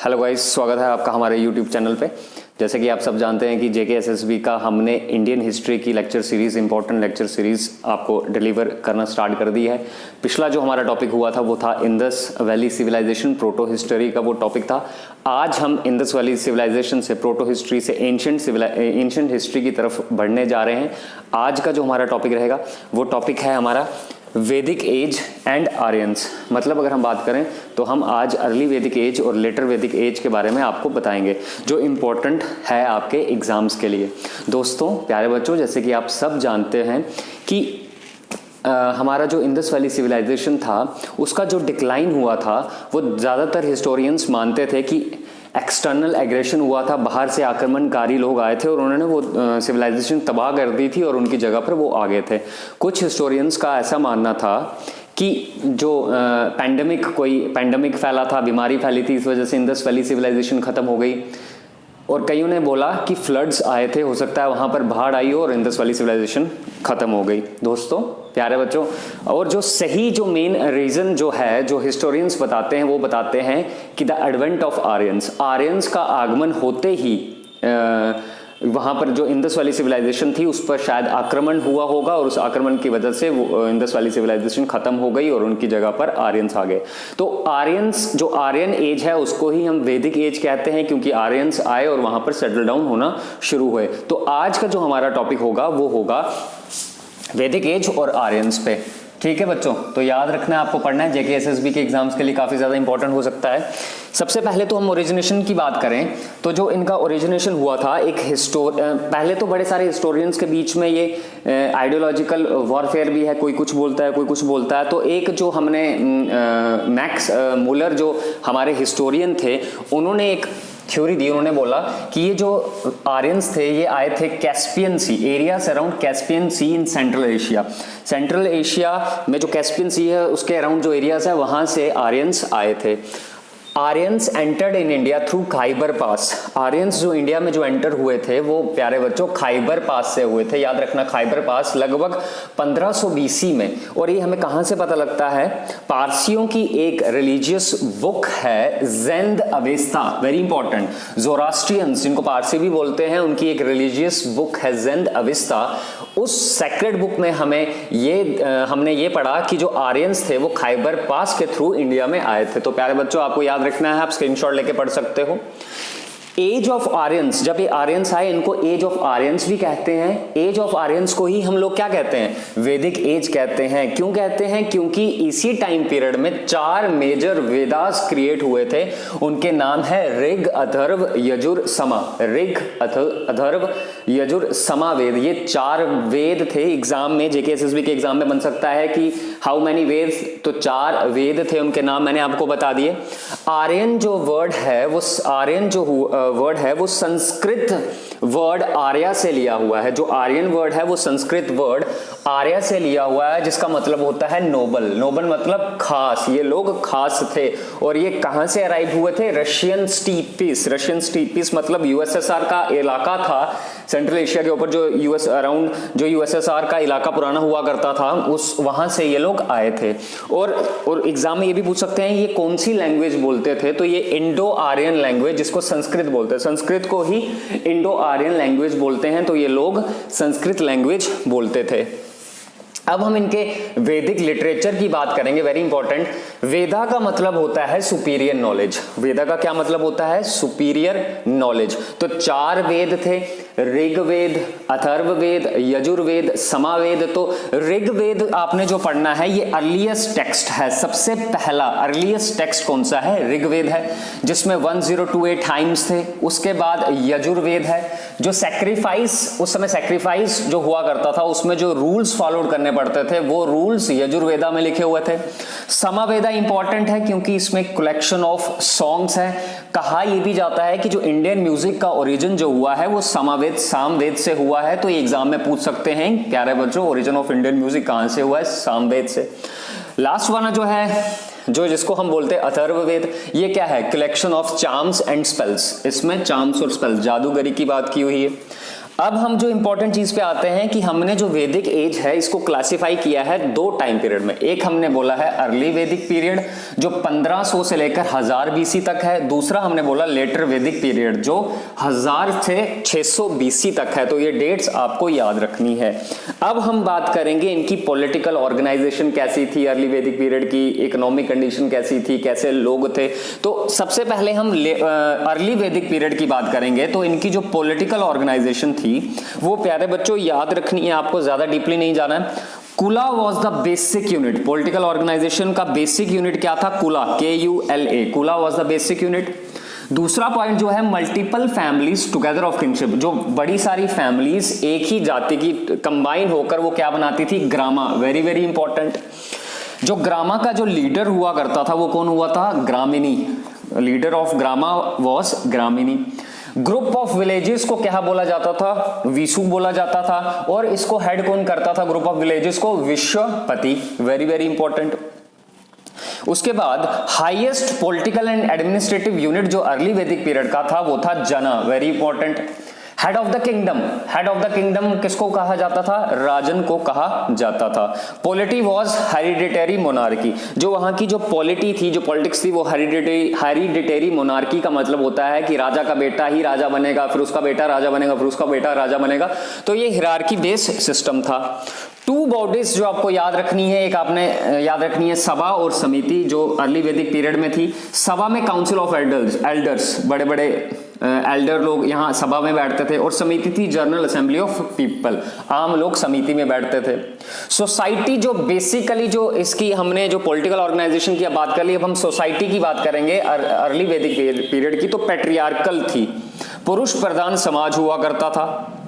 Hello guys, स्वागत है आपका हमारे यूट्यूब चैनल पे। जैसे कि आप सब जानते हैं कि JKSSB का हमने इंडियन हिस्ट्री की lecture series, important lecture series आपको डिलीवर करना स्टार्ट कर दी है। पिछला जो हमारा टॉपिक हुआ था वो था Indus valley civilisation, proto history का वो टॉपिक था। आज हम इंडस वैली सिविलाइजेशन से, प्रोटो हिस्ट्री से एंशिएंट हिस्ट्री की तरफ बढ़ने जा रहे हैं। आज का जो हमारा टॉपिक रहेगा वो टॉपिक है हमारा वैदिक एज एंड आर्यंस। मतलब अगर हम बात करें तो हम आज अर्ली वैदिक एज और लेटर वैदिक एज के बारे में आपको बताएंगे, जो इम्पोर्टेंट है आपके एग्जाम्स के लिए। दोस्तों, प्यारे बच्चों, जैसे कि आप सब जानते हैं कि हमारा जो इंडस वैली सिविलाइजेशन था उसका जो डिक्लाइन हुआ था वो ज़्यादातर हिस्टोरियंस मानते थे कि एक्सटर्नल एग्रेशन हुआ था, बाहर से आक्रमणकारी लोग आए थे और उन्होंने वो सिविलाइजेशन तबाह कर दी थी और उनकी जगह पर वो आ गए थे। कुछ हिस्टोरियंस का ऐसा मानना था कि जो कोई पैंडेमिक फैला था, बीमारी फैली थी, इस वजह से इंडस वैली सिविलाइजेशन खत्म हो गई। और कईयों ने बोला कि फ्लड्स आए थे, हो सकता है वहां पर बाढ़ आई हो और इंडस वैली सिविलाइजेशन खत्म हो गई। दोस्तों, प्यारे बच्चों, और जो सही जो मेन रीजन जो है, जो हिस्टोरियंस बताते हैं, वो बताते हैं कि द एडवेंट ऑफ आर्यंस का आगमन होते ही वहां पर जो इंडस वैली सिविलाइजेशन थी उस पर शायद आक्रमण हुआ होगा और उस आक्रमण की वजह से वो इंडस वैली सिविलाइजेशन खत्म हो गई और उनकी जगह पर आर्यंस आ गए। तो आर्यंस, जो आर्यन एज है, उसको ही हम वैदिक एज कहते हैं, क्योंकि आर्यंस आए और वहां पर सेटल डाउन होना शुरू हुए। तो आज का जो हमारा टॉपिक होगा वो होगा वैदिक एज और आर्यंस पे। ठीक है बच्चों, तो याद रखना है, आपको पढ़ना है, JKSSB के एग्जाम्स के लिए काफी ज्यादा इंपॉर्टेंट हो सकता है। सबसे पहले तो हम ओरिजिनेशन की बात करें तो जो इनका ओरिजिनेशन हुआ था, पहले तो बड़े सारे हिस्टोरियंस के बीच में ये आइडियोलॉजिकल वॉरफेयर भी है, कोई कुछ बोलता है, कोई कुछ बोलता है। तो एक जो हमने मैक्स मुलर जो हमारे हिस्टोरियन थे, उन्होंने एक थ्योरी दी। उन्होंने बोला कि ये जो आर्यंस थे ये आए थे Caspian Sea, areas around Caspian Sea in Central Asia. Central Asia में जो कैस्पियन सी है उसके अराउंड जो एरियाज है वहां से आर्यंस आए थे। Aryans entered in India through Khyber pass. Aryans जो इंडिया में जो एंटर हुए थे वो, प्यारे बच्चों, खाइबर पास से हुए थे। याद रखना, खाइबर पास लगभग 1500 BC में। और ये हमें कहां से पता लगता है? पारसियों की एक रिलीजियस बुक है ज़ेंद अवेस्ता, वेरी इंपॉर्टेंट। ज़ोरास्ट्रियंस, जिनको पारसी भी बोलते हैं, उनकी एक रिलीजियस बुक है ज़ेंद अवेस्ता। उस सेक्रेड बुक में हमने ये पढ़ा कि जो आर्यंस थे वो खाइबर पास के थ्रू इंडिया में आए थे। तो प्यारे बच्चों, आपको याद रखना है, आप स्क्रीनशॉट लेके पढ़ सकते हो। एज ऑफ आर्यंस, जब ये आर्यंस आए, इनको एज ऑफ आर्यंस भी कहते हैं। एज ऑफ आर्यंस को ही हम लोग क्या कहते हैं? वैदिक एज कहते हैं। क्यों कहते हैं? क्योंकि इसी टाइम पीरियड में 4 मेजर वेदास क्रिएट हुए थे। उनके नाम है ऋग, अथर्व, यजुर, समा। ऋग, अथर्व, यजुर, समा वेद। ये 4 वेद थे। एग्जाम में, JKSSB के एग्जाम में बन सकता है कि हाउ मेनी वेद, तो 4 वेद थे, उनके नाम मैंने आपको बता दिए। आर्यन जो वर्ड है वो संस्कृत वर्ड आर्या से लिया हुआ है। जो आर्यन वर्ड है वो संस्कृत वर्ड आर्या से लिया हुआ है, जिसका मतलब होता है नोबल। नोबल मतलब खास, ये लोग खास थे। और ये कहां से अराइव हुए थे? रशियन स्टीपीस। रशियन स्टीपीस मतलब USSR का इलाका था सेंट्रल एशिया के ऊपर, जो USSR का इलाका पुराना हुआ करता था, उस वहां से ये लोग आए थे। और एग्जाम में ये भी पूछ सकते हैं ये कौन सी लैंग्वेज बोलते थे, तो ये इंडो आर्यन लैंग्वेज, जिसको संस्कृत बोलते हैं। संस्कृत को ही इंडो आर्यन लैंग्वेज बोलते हैं। तो ये लोग संस्कृत लैंग्वेज बोलते थे। अब हम इनके वैदिक लिटरेचर की बात करेंगे, वेरी इंपॉर्टेंट। वेदा का मतलब होता है सुपीरियर नॉलेज। वेदा का क्या मतलब होता है? Superior knowledge. तो 4 वेद थे, ऋग्वेद, अथर्ववेद, यजुर्वेद, समावेद। तो ऋग्वेद आपने जो पढ़ना है ये अर्लीस्ट टेक्स्ट है। सबसे पहला अर्लीस्ट टेक्स्ट कौन सा है? ऋग्वेद है, जिसमें 1028 हाइम्स थे। उसके बाद यजुर्वेद है, जो सैक्रिफाइस, उस समय सैक्रिफाइस जो हुआ करता था उसमें जो रूल्स फॉलो करने पड़ते थे वो रूल्स यजुर्वेदा में लिखे हुए थे। समावेदा इंपॉर्टेंट है क्योंकि इसमें कलेक्शन ऑफ सॉन्ग्स है। कहा यह भी जाता है कि जो इंडियन म्यूजिक का ओरिजिन जो हुआ है वो सामवेद से हुआ है। तो ये एग्जाम में पूछ सकते हैं, प्यारे बच्चों, ओरिजिन ऑफ इंडियन म्यूजिक कहां से हुआ है? सामवेद से। लास्ट वाला जो है, जो जिसको हम बोलते हैं अथर्ववेद, ये क्या है? Collection of charms and spells. इसमें चार्म्स और स्पेल्स, जादूगरी की बात की हुई है। अब हम जो इंपॉर्टेंट चीज पे आते हैं कि हमने जो वैदिक एज है इसको क्लासिफाई किया है दो टाइम पीरियड में। एक हमने बोला है अर्ली वैदिक पीरियड जो 1500 से लेकर 1000 बीसी तक है। दूसरा हमने बोला लेटर वैदिक पीरियड जो 1000 से 600 बीसी तक है। तो ये डेट्स आपको याद रखनी है। अब हम बात करेंगे इनकी पॉलिटिकल ऑर्गेनाइजेशन कैसी थी अर्ली वैदिक पीरियड की, इकोनॉमिक कंडीशन कैसी थी, कैसे लोग थे। तो सबसे पहले हम अर्ली वैदिक पीरियड की बात करेंगे। तो इनकी जो पॉलिटिकल ऑर्गेनाइजेशन थी वो प्यारे बच्चों याद रखनी है, आपको ज्यादा डीपली नहीं जाना है। Kula was the basic unit. Political organisation का बेसिक यूनिट क्या था? Kula, KULA, kula was the basic unit. दूसरा पॉइंट जो है multiple families together of kingship, जो बड़ी सारी फैमिलीज एक ही जाति की कंबाइन होकर वो क्या बनाती थी? ग्रामा। Very very important. जो ग्रामा का जो लीडर हुआ करता था वो कौन हुआ था? ग्रामिनी। लीडर ऑफ ग्रामा वॉज ग्रामिनी। ग्रुप ऑफ विलेजेस को क्या बोला जाता था? विशु बोला जाता था। और इसको हेड कौन करता था ग्रुप ऑफ विलेजेस को? विश्वपति। Very very important. उसके बाद highest political and administrative unit जो अर्ली वैदिक पीरियड का था वो था जना। Very important. Head of the kingdom, head of the kingdom किसको कहा जाता था? राजन को कहा जाता था। Polity was hereditary monarchy. जो वहां की जो पॉलिटी थी, जो पॉलिटिक्स थी वो हेरिडिटरी मोनार्की का मतलब होता है कि राजा का बेटा ही राजा बनेगा, फिर उसका बेटा राजा बनेगा, फिर उसका बेटा राजा बनेगा। तो ये हिरार्की बेस्ड सिस्टम था। टू बॉडीज जो आपको याद रखनी है, एक आपने याद रखनी है सभा और समिति जो अर्ली वैदिक पीरियड में थी। सभा में काउंसिल ऑफ एल्डर्स, बड़े बड़े एल्डर लोग यहाँ सभा में बैठते थे। और समिति थी जनरल असेंबली ऑफ पीपल, आम लोग समिति में बैठते थे। सोसाइटी जो बेसिकली जो इसकी हमने जो पॉलिटिकल ऑर्गेनाइजेशन की बात कर ली, अब हम सोसाइटी की बात करेंगे अर्ली वैदिक पीरियड की। तो पैट्रियार्कल थी, पुरुष प्रधान समाज हुआ करता था।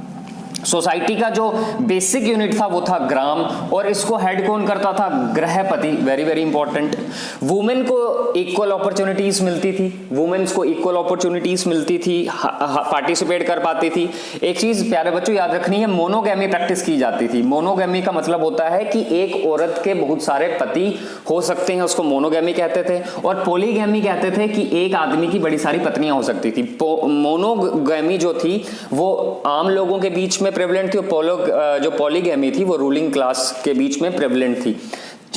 सोसाइटी का जो बेसिक यूनिट था वो था ग्राम और इसको हेड कौन करता था? गृहपति। Very very important. वुमेन को इक्वल अपॉर्चुनिटीज मिलती थी, वुमेन्स को इक्वल अपॉर्चुनिटीज मिलती थी, पार्टिसिपेट कर पाती थी। एक चीज प्यारे बच्चों याद रखनी है, मोनोगैमी प्रैक्टिस की जाती थी। मोनोगैमी का मतलब होता है कि एक औरत के बहुत सारे पति हो सकते हैं, उसको मोनोगैमी कहते थे। और पॉलीगैमी कहते थे कि एक आदमी की बड़ी सारी पत्नियां हो सकती थी। मोनोगैमी जो थी वो आम लोगों के बीच में प्रेवलेंट थी, और जो पॉलीगैमी थी वो रूलिंग क्लास के बीच में प्रेवलेंट थी।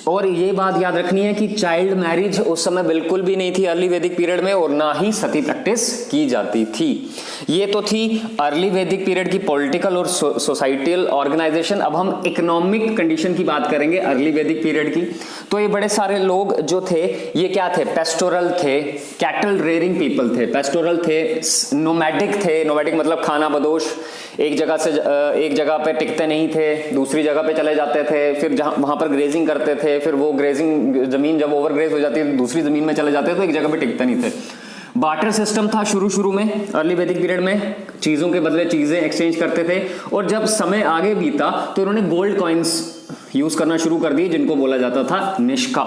और ये बात याद रखनी है कि चाइल्ड मैरिज उस समय बिल्कुल भी नहीं थी अर्ली वैदिक पीरियड में, और ना ही सती प्रैक्टिस की जाती थी। ये तो थी अर्ली वैदिक पीरियड की पॉलिटिकल और सोसाइटल ऑर्गेनाइजेशन। अब हम इकोनॉमिक कंडीशन की बात करेंगे अर्ली वैदिक पीरियड की। तो ये बड़े सारे लोग जो थे ये क्या थे? पेस्टोरल थे, कैटल रेयरिंग पीपल थे, पेस्टोरल थे, नोमैडिक थे। नोमैडिक मतलब खाना बदोश, एक जगह से एक जगह पे टिकते नहीं थे, दूसरी जगह पे चले जाते थे, फिर जहां वहां पर ग्रेजिंग करते थे, फिर वो ग्रेजिंग जमीन जब ओवर ग्रेज हो जाती है दूसरी जमीन में चले जाते थे, तो एक जगह पे टिकते नहीं थे। बार्टर सिस्टम था शुरू में अर्ली वैदिक पीरियड में, चीजों के बदले चीजें एक्सचेंज करते थे। और जब समय आगे बीता तो इन्होंने गोल्ड कॉइन्स यूज करना शुरू कर दिए जिनको बोला जाता था निष्का।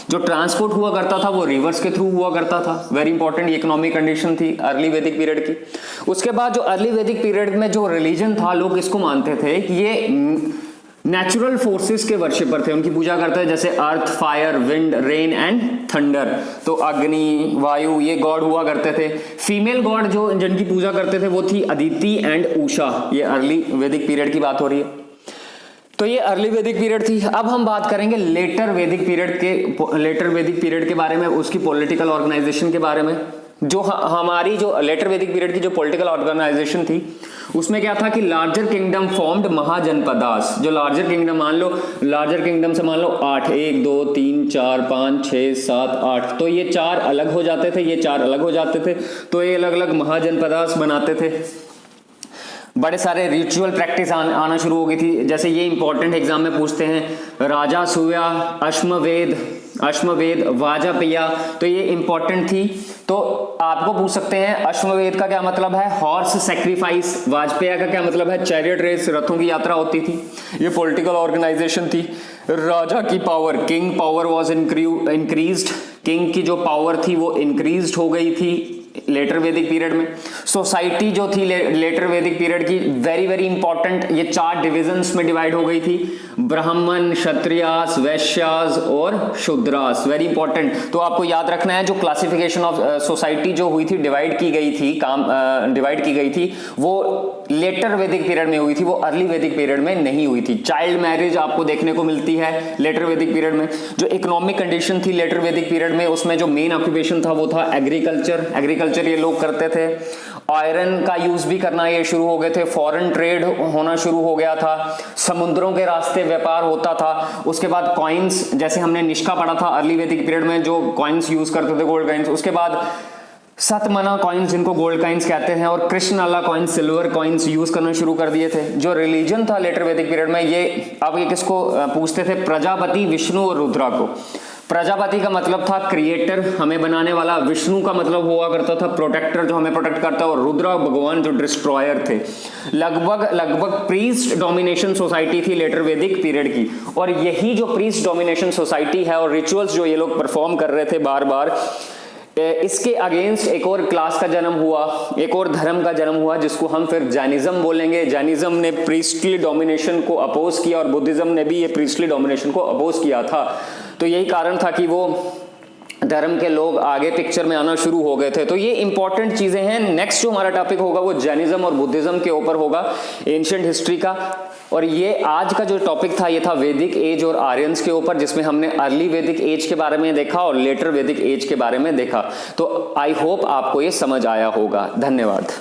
जो ट्रांसपोर्ट हुआ करता था वो रिवर्स के थ्रू हुआ करता था। वेरी इंपॉर्टेंट इकोनॉमिक कंडीशन थी अर्ली वैदिक पीरियड की। उसके बाद जो अर्ली वैदिक पीरियड में जो रिलीजन था, लोग इसको मानते थे कि ये नेचुरल फोर्सेस के वर्शिपर थे, उनकी पूजा करते थे, जैसे earth, fire, wind, rain and thunder. तो अग्नि, वायु ये गॉड हुआ करते थे। फीमेल गॉड जो जिनकी पूजा करते थे वो थी अदिति एंड उषा। ये अर्ली वैदिक पीरियड की बात हो रही है। तो ये अर्ली वैदिक पीरियड थी। अब हम बात करेंगे लेटर वैदिक पीरियड के बारे में, उसकी पॉलिटिकल ऑर्गेनाइजेशन के बारे में। जो हमारी जो लेटर वैदिक पीरियड की जो पॉलिटिकल ऑर्गेनाइजेशन थी उसमें क्या था कि लार्जर किंगडम फॉर्म्ड महाजनपदास। जो लार्जर किंगडम मान लो, लार्जर किंगडम से मान लो 8, 1 2 3 4 5 6 7 8, तो ये 4 अलग हो जाते थे, ये 4 अलग हो जाते थे, तो ये अलग अलग महाजनपदास बनाते थे। बड़े सारे रिचुअल प्रैक्टिस आना शुरू हो गई थी। जैसे ये इंपॉर्टेंट एग्जाम में पूछते हैं, राजा सूया, अश्वमेध, वाजपेया, तो ये इंपॉर्टेंट थी। तो आपको पूछ सकते हैं अश्वमेध का क्या मतलब है? Horse sacrifice. वाजपेया का क्या मतलब है? चैरियट रेस, रथों की यात्रा होती थी। ये पॉलिटिकल ऑर्गेनाइजेशन थी। राजा की power, king power was increased. King की जो पावर थी वो इंक्रीज्ड हो गई थी लेटर वैदिक पीरियड में। सोसाइटी जो थी लेटर वैदिक पीरियड की वेरी वेरी इंपॉर्टेंट, ये 4 डिविजन्स में डिवाइड हो गई थी, ब्राह्मण, क्षत्रियास, वैश्यास और शूद्रास। Very important. तो आपको याद रखना है जो क्लासिफिकेशन ऑफ सोसाइटी जो हुई थी, डिवाइड की गई थी वो लेटर वैदिक पीरियड में हुई थी, वो अर्ली वैदिक पीरियड में नहीं हुई थी। चाइल्ड मैरिज आपको देखने को मिलती है लेटर वैदिक पीरियड में। जो इकोनॉमिक कंडीशन थी लेटर वैदिक पीरियड में, उसमें जो मेन ऑक्यूपेशन था वो था एग्रीकल्चर ये लोग करते थे। आयरन का यूज भी करना ये शुरू हो गए थे, फॉरेन ट्रेड होना शुरू हो गया था, समुद्रों के रास्ते व्यापार होता था। उसके बाद कॉइन्स, जैसे हमने निष्का पढ़ा था अर्ली वैदिक पीरियड में, जो कॉइन्स यूज करते थे गोल्ड कॉइन्स। उसके बाद सतमना कॉइन्स जिनको गोल्ड कॉइन्स कहते हैं, और कृष्णला कॉइन्स सिल्वर कॉइन्स यूज करना शुरू कर दिए थे। जो रिलीजन था लेटर वैदिक पीरियड में, ये अब ये किसको पूछते थे? प्रजापति, विष्णु और रुद्रा को। प्रजापति का मतलब था क्रिएटर, हमें बनाने वाला। विष्णु का मतलब हुआ करता था प्रोटेक्टर, जो हमें प्रोटेक्ट करता है। और रुद्रा भगवान जो डिस्ट्रॉयर थे। लगभग प्रीस्ट डोमिनेशन सोसाइटी थी लेटर वैदिक पीरियड की। और यही जो प्रीस्ट डोमिनेशन सोसाइटी है और रिचुअल्स जो ये लोग परफॉर्म कर रहे थे बार बार, इसके अगेंस्ट एक और क्लास का जन्म हुआ, एक और धर्म का जन्म हुआ, जिसको हम फिर जैनिज्म बोलेंगे। जैनिज्म ने प्रीस्टली डोमिनेशन को अपोज किया और बुद्धिज्म ने भी ये प्रीस्टली डोमिनेशन को अपोज किया था। तो यही कारण था कि वो धर्म के लोग आगे पिक्चर में आना शुरू हो गए थे। तो ये इंपॉर्टेंट चीजें हैं। नेक्स्ट जो हमारा टॉपिक होगा वो जैनिज्म और बुद्धिज्म के ऊपर होगा, एंशिएंट हिस्ट्री का। और ये आज का जो टॉपिक था ये था वैदिक एज और आर्यंस के ऊपर, जिसमें हमने अर्ली वैदिक एज के बारे में देखा और लेटर वैदिक एज के बारे में देखा। तो आई होप आपको ये समझ आया होगा। धन्यवाद।